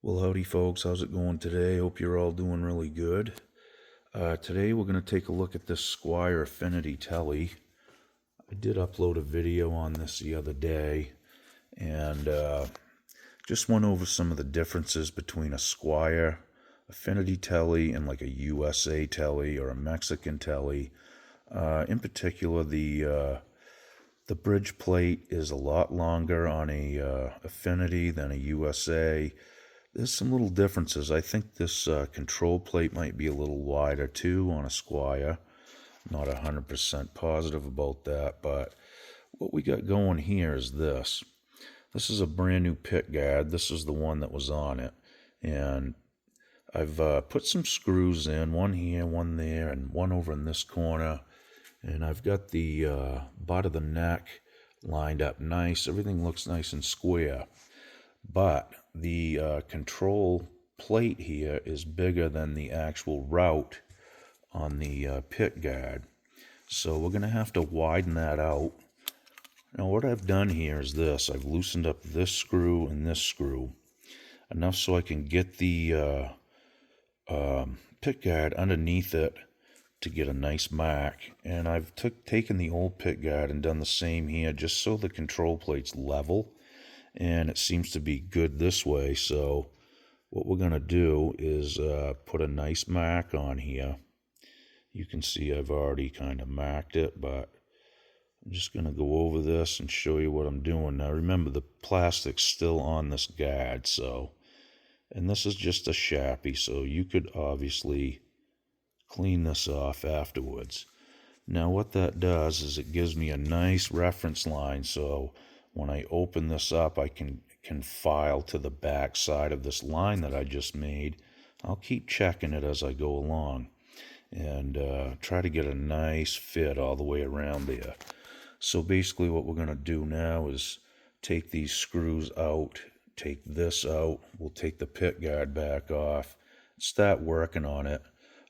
Well, howdy folks, how's it going today? Hope you're all doing really good. Today we're going to take a look at this Squier Affinity Telly. I did upload a video on this the other day, and just went over some of the differences between a Squier Affinity Telly and like a USA Telly or a Mexican Telly. In particular, the bridge plate is a lot longer on a Affinity than a USA. There's some little differences. I think this control plate might be a little wider too on a Squier. Not 100% positive about that, but what we got going here is this. This is a brand new Pickguard. This is the one that was on it. And I've put some screws in, one here, one there, and one over in this corner. And I've got the butt of the neck lined up nice. Everything looks nice and square. But the control plate here is bigger than the actual route on the Pickguard. So we're going to have to widen that out. Now what I've done here is this. I've loosened up this screw and this screw enough so I can get the Pickguard underneath it to get a nice mark. And I've taken the old Pickguard and done the same here just so the control plate's level. And it seems to be good this way. So what we're going to do is put a nice mark on here. You can see I've already kind of marked it, but I'm just going to go over this and show you what I'm doing. Now remember, the plastic's still on this guard, and this is just a Sharpie, so you could obviously clean this off afterwards. Now what that does is it gives me a nice reference line, so when I open this up, I can file to the back side of this line that I just made. I'll keep checking it as I go along and try to get a nice fit all the way around there. So basically what we're going to do now is take these screws out, take this out, we'll take the Pickguard back off, start working on it.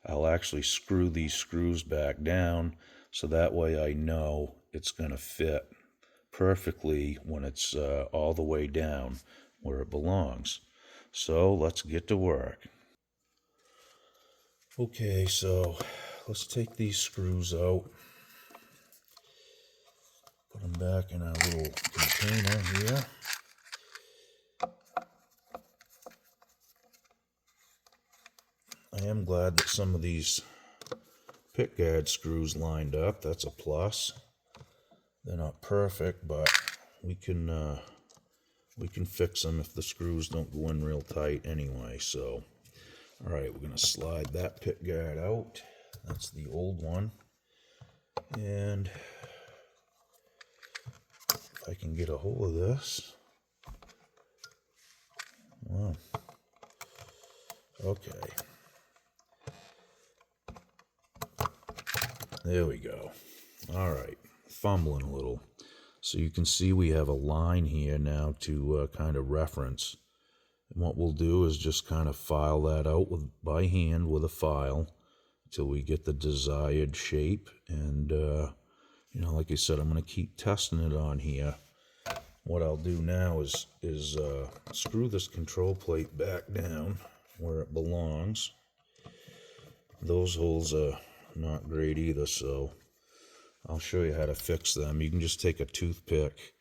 I'll actually screw these screws back down so that way I know it's going to fit perfectly when it's all the way down where it belongs. So let's get to work. Okay, so let's take these screws out, put them back in our little container here. I am glad that some of these Pickguard screws lined up. That's a plus. They're not perfect, but we can fix them if the screws don't go in real tight anyway. So, all right, we're gonna slide that Pickguard out. That's the old one, and if I can get a hold of this, well, okay, there we go. All right. Fumbling a little. So you can see we have a line here now to kind of reference. And what we'll do is just kind of file that out by hand with a file until we get the desired shape. And, like I said, I'm going to keep testing it on here. What I'll do now is screw this control plate back down where it belongs. Those holes are not great either, so I'll show you how to fix them. You can just take a toothpick,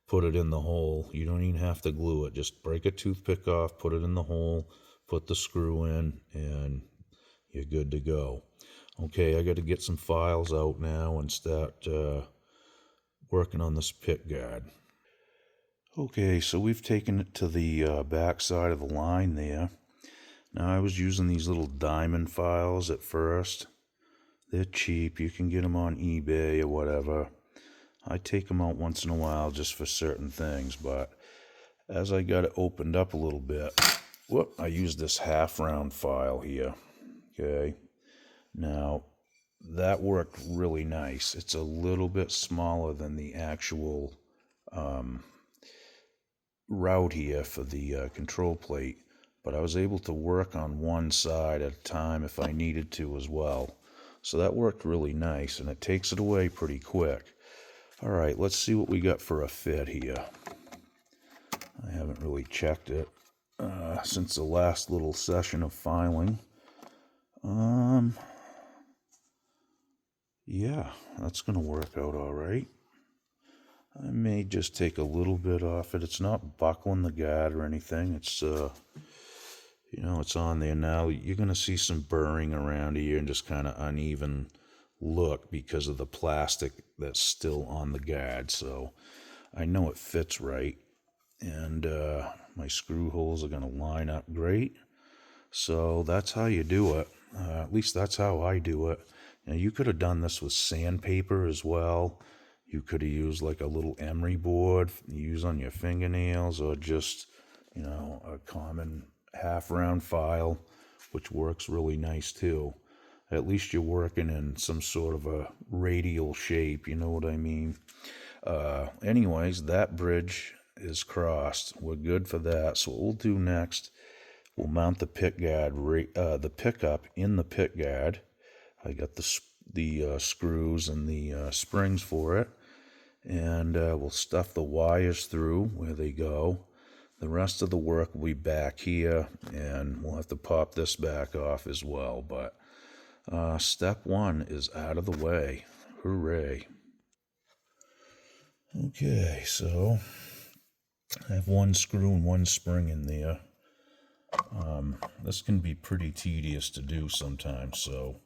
put it in the hole. You don't even have to glue it. Just break a toothpick off, put it in the hole, put the screw in, and you're good to go. Okay, I got to get some files out now and start working on this Pickguard. Okay, so we've taken it to the back side of the line there. Now I was using these little diamond files at first. They're cheap. You can get them on eBay or whatever. I take them out once in a while just for certain things, but as I got it opened up a little bit, I used this half round file here. Okay. Now, that worked really nice. It's a little bit smaller than the actual route here for the control plate, but I was able to work on one side at a time if I needed to as well. So that worked really nice, and it takes it away pretty quick. All right, let's see what we got for a fit here. I haven't really checked it. since the last little session of filing. Yeah, that's going to work out all right. I may just take a little bit off it. It's not buckling the guard or anything. It's, it's on there now. You're going to see some burring around here and just kind of uneven look because of the plastic that's still on the guard. So I know it fits right. And my screw holes are going to line up great. So that's how you do it. At least that's how I do it. Now, you could have done this with sandpaper as well. You could have used like a little emery board you use on your fingernails, or just, a common half-round file, which works really nice too. At least you're working in some sort of a radial shape, you know what I mean? Anyways, that bridge is crossed. We're good for that. So what we'll do next, we'll mount the pickguard, the pickup in the pickguard. I got the screws and the springs for it, and we'll stuff the wires through where they go. The rest of the work will be back here, and we'll have to pop this back off as well. But step one is out of the way. Hooray. Okay, so I have one screw and one spring in there. This can be pretty tedious to do sometimes, so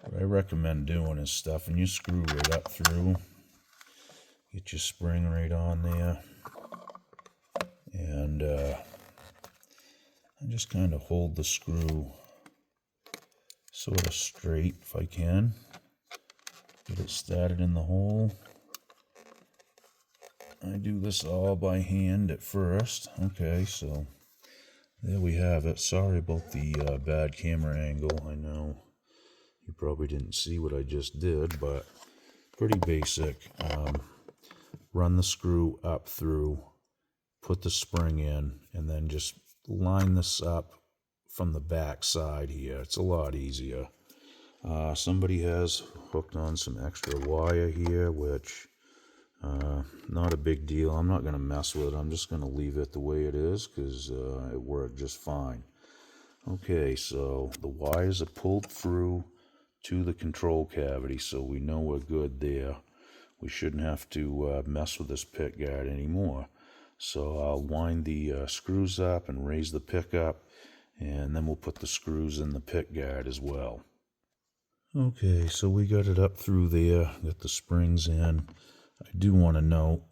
what I recommend doing is stuffing your screw right up through. Get your spring right on there. And I just kind of hold the screw sort of straight if I can. Get it started in the hole. I do this all by hand at first. Okay, so there we have it. Sorry about the bad camera angle. I know you probably didn't see what I just did, but pretty basic. Run the screw up through, put the spring in, and then just line this up from the back side here. It's a lot easier. Somebody has hooked on some extra wire here, which not a big deal. I'm not going to mess with it. I'm just going to leave it the way it is because it worked just fine. Okay, so the wires are pulled through to the control cavity, so we know we're good there. We shouldn't have to mess with this pickguard anymore. So I'll wind the screws up and raise the pickup, and then we'll put the screws in the pickguard as well. Okay, so we got it up through there, got the springs in. I do want to note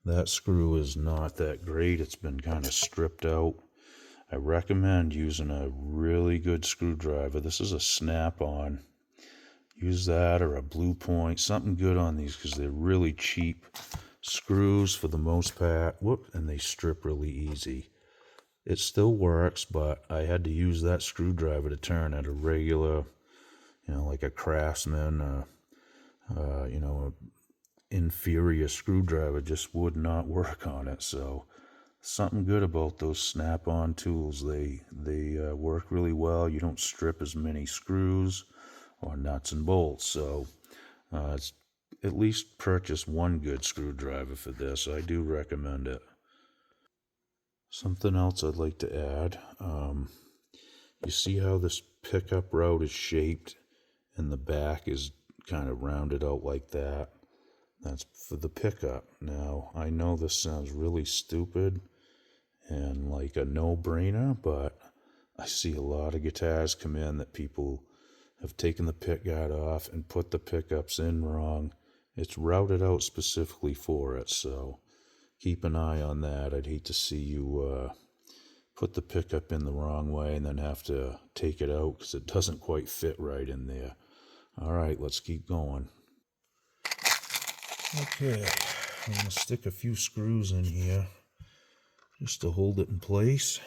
that screw is not that great. It's been kind of stripped out. I recommend using a really good screwdriver. This is a snap-on. Use that or a Blue Point, something good on these because they're really cheap screws for the most part. Whoop, and they strip really easy. It still works, but I had to use that screwdriver to turn at a regular, like a Craftsman, inferior screwdriver just would not work on it. So something good about those snap-on tools. They work really well. You don't strip as many screws or nuts and bolts. So at least purchase one good screwdriver for this. I do recommend it. Something else I'd like to add. You see how this pickup route is shaped and the back is kind of rounded out like that? That's for the pickup. Now, I know this sounds really stupid and like a no-brainer, but I see a lot of guitars come in that people have taken the pickguard off and put the pickups in wrong. It's routed out specifically for it, so keep an eye on that. I'd hate to see you put the pickup in the wrong way and then have to take it out because it doesn't quite fit right in there. All right, let's keep going. Okay, I'm going to stick a few screws in here just to hold it in place.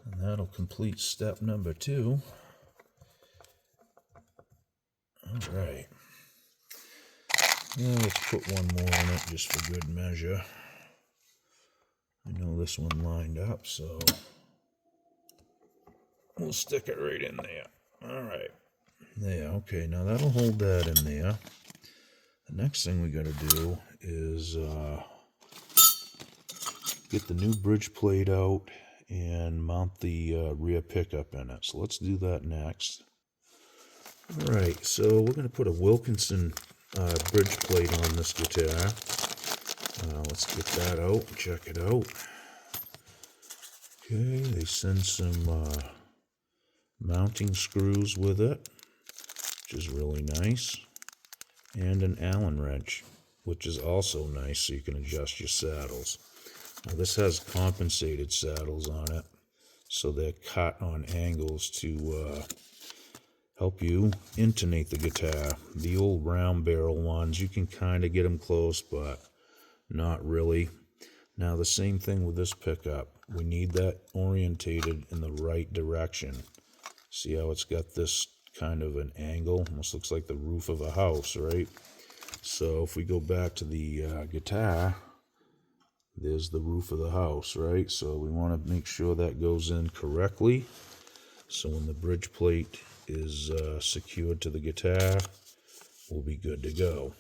And that'll complete step number 2. All right. Now let's put one more in it just for good measure. I know this one lined up, so we'll stick it right in there. All right. There, okay, now that'll hold that in there. The next thing we got to do is get the new bridge plate out and mount the rear pickup in it. So let's do that next. All right, so we're going to put a Wilkinson bridge plate on this guitar. Let's get that out and check it out. Okay, they send some mounting screws with it, which is really nice, and an Allen wrench, which is also nice so you can adjust your saddles. Now this has compensated saddles on it, so they're cut on angles to help you intonate the guitar. The old round barrel ones, you can kind of get them close, but not really. Now the same thing with this pickup. We need that orientated in the right direction. See how it's got this kind of an angle? Almost looks like the roof of a house, right? So if we go back to the guitar, there's the roof of the house, right? So we want to make sure that goes in correctly. So when the bridge plate is secured to the guitar, we'll be good to go.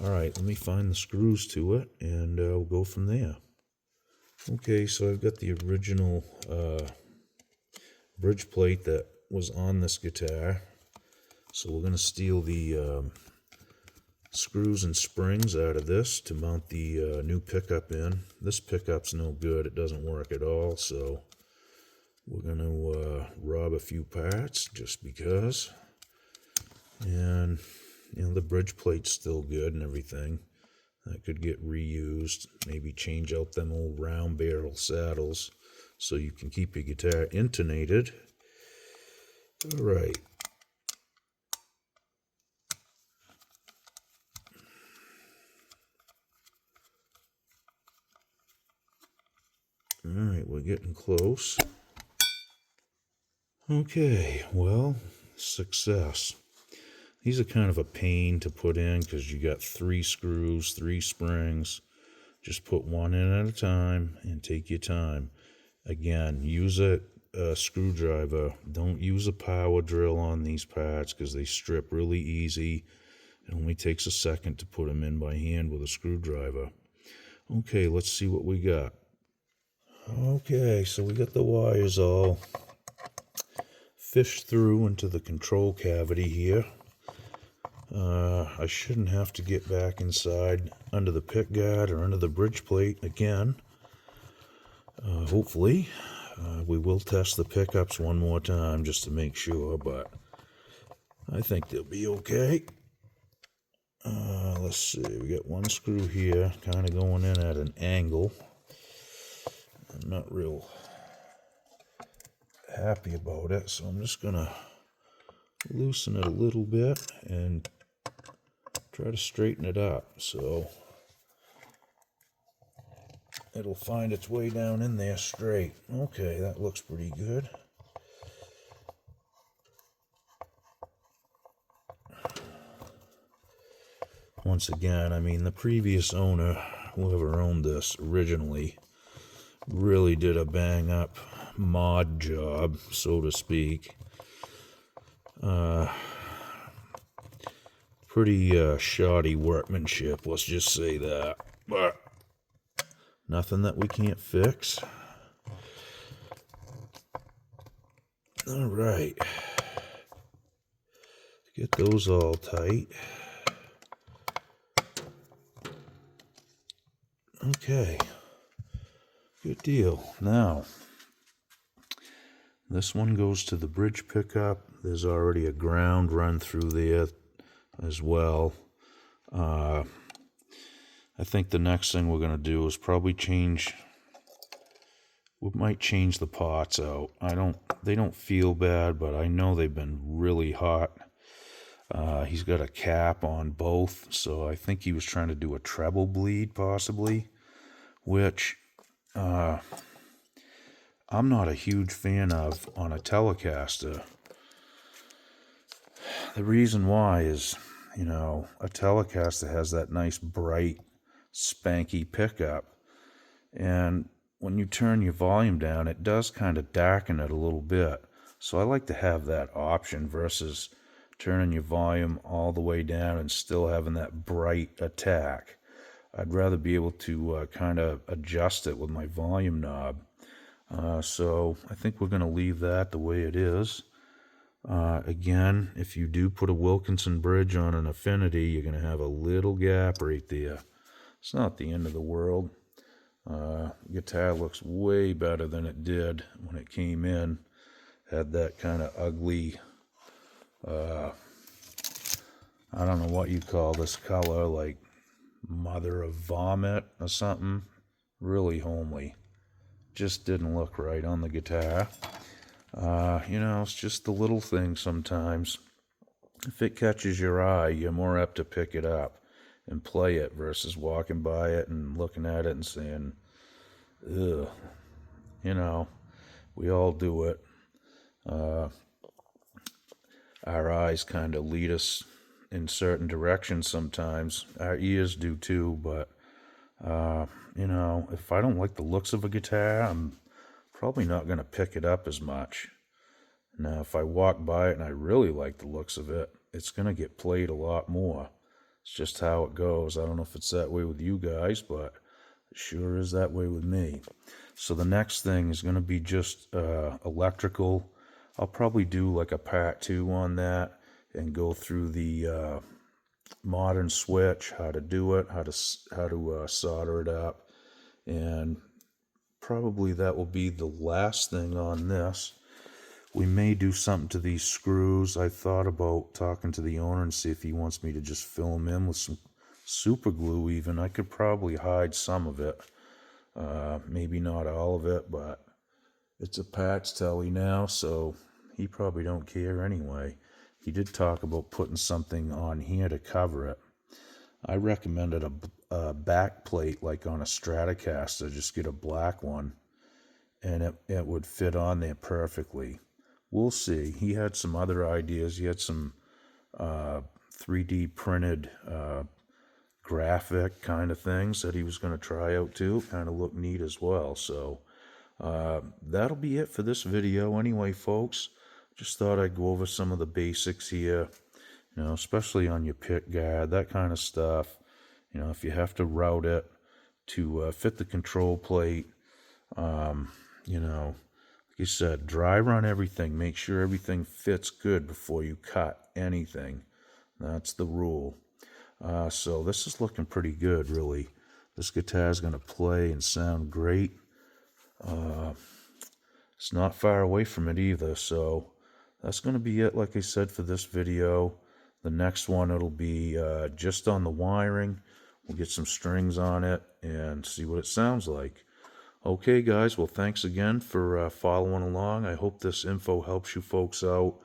All right, let me find the screws to it, and we'll go from there. Okay, so I've got the original bridge plate that was on this guitar. So we're going to steal the screws and springs out of this to mount the new pickup in. This pickup's no good. It doesn't work at all, so we're going to rob a few parts just because. And, you know, the bridge plate's still good and everything. That could get reused. Maybe change out them old round barrel saddles so you can keep your guitar intonated. All right. All right, we're getting close. Okay, well, success. These are kind of a pain to put in because you got 3 screws, 3 springs. Just put one in at a time and take your time. Again, use a screwdriver. Don't use a power drill on these parts because they strip really easy. It only takes a second to put them in by hand with a screwdriver. Okay, let's see what we got. Okay, so we got the wires all fished through into the control cavity here. I shouldn't have to get back inside under the pickguard or under the bridge plate again. Hopefully. We will test the pickups one more time just to make sure, but I think they'll be okay. Let's see, we got one screw here kind of going in at an angle. I'm not real happy about it, so I'm just going to loosen it a little bit and try to straighten it up so it'll find its way down in there straight. Okay, that looks pretty good. Once again, I mean, the previous owner, whoever owned this originally, really did a bang-up mod job, so to speak. Pretty shoddy workmanship, let's just say that. But nothing that we can't fix. All right. Get those all tight. Okay. Good deal. Now, this one goes to the bridge pickup. There's already a ground run through there as well. I think the next thing we're going to do is probably we might change the pots out. They don't feel bad, but I know they've been really hot. He's got a cap on both, so I think he was trying to do a treble bleed possibly, which I'm not a huge fan of on a Telecaster. The reason why is, you know, a Telecaster has that nice bright spanky pickup, and when you turn your volume down, it does kind of darken it a little bit. So I like to have that option versus turning your volume all the way down and still having that bright attack. I'd rather be able to kind of adjust it with my volume knob. So I think we're going to leave that the way it is. Again, if you do put a Wilkinson bridge on an affinity, you're going to have a little gap right there. It's not the end of the world. Guitar looks way better than it did when it came in. Had that kind of ugly, I don't know what you call this color, like mother of vomit or something. Really homely. Just didn't look right on the guitar. It's just the little thing sometimes. If it catches your eye, you're more apt to pick it up and play it versus walking by it and looking at it and saying, ugh. We all do it. Our eyes kind of lead us in certain directions sometimes. Our ears do too, but, if I don't like the looks of a guitar, I'm probably not going to pick it up as much. Now, if I walk by it and I really like the looks of it, it's going to get played a lot more. It's just how it goes. I don't know if it's that way with you guys, but it sure is that way with me. So the next thing is going to be just electrical. I'll probably do like a part 2 on that and go through the modern switch, how to do it, how to solder it up, and probably that will be the last thing on this. We may do something to these screws. I thought about talking to the owner and see if he wants me to just fill them in with some super glue even. I could probably hide some of it. Maybe not all of it, but it's a Pat's telly now, so he probably don't care anyway. He did talk about putting something on here to cover it. I recommended a back plate like on a Stratocaster. Just get a black one, and it would fit on there perfectly. We'll see. He had some other ideas. He had some 3D printed graphic kind of things that he was going to try out too. Kind of look neat as well. So that'll be it for this video anyway, folks. Just thought I'd go over some of the basics here, especially on your Pickguard, that kind of stuff. If you have to route it to fit the control plate, like you said, dry run everything. Make sure everything fits good before you cut anything. That's the rule. So this is looking pretty good, really. This guitar is going to play and sound great. It's not far away from it either, so that's going to be it, like I said, for this video. The next one, it'll be just on the wiring. We'll get some strings on it and see what it sounds like. Okay, guys, well, thanks again for following along. I hope this info helps you folks out.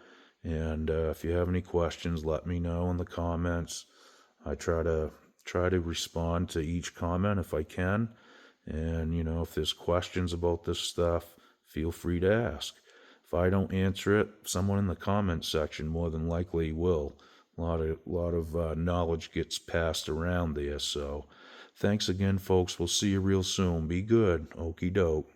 And if you have any questions, let me know in the comments. I try to respond to each comment if I can. And, if there's questions about this stuff, feel free to ask. If I don't answer it, someone in the comment section more than likely will. A lot of knowledge gets passed around there. So thanks again, folks. We'll see you real soon. Be good. Okie doke.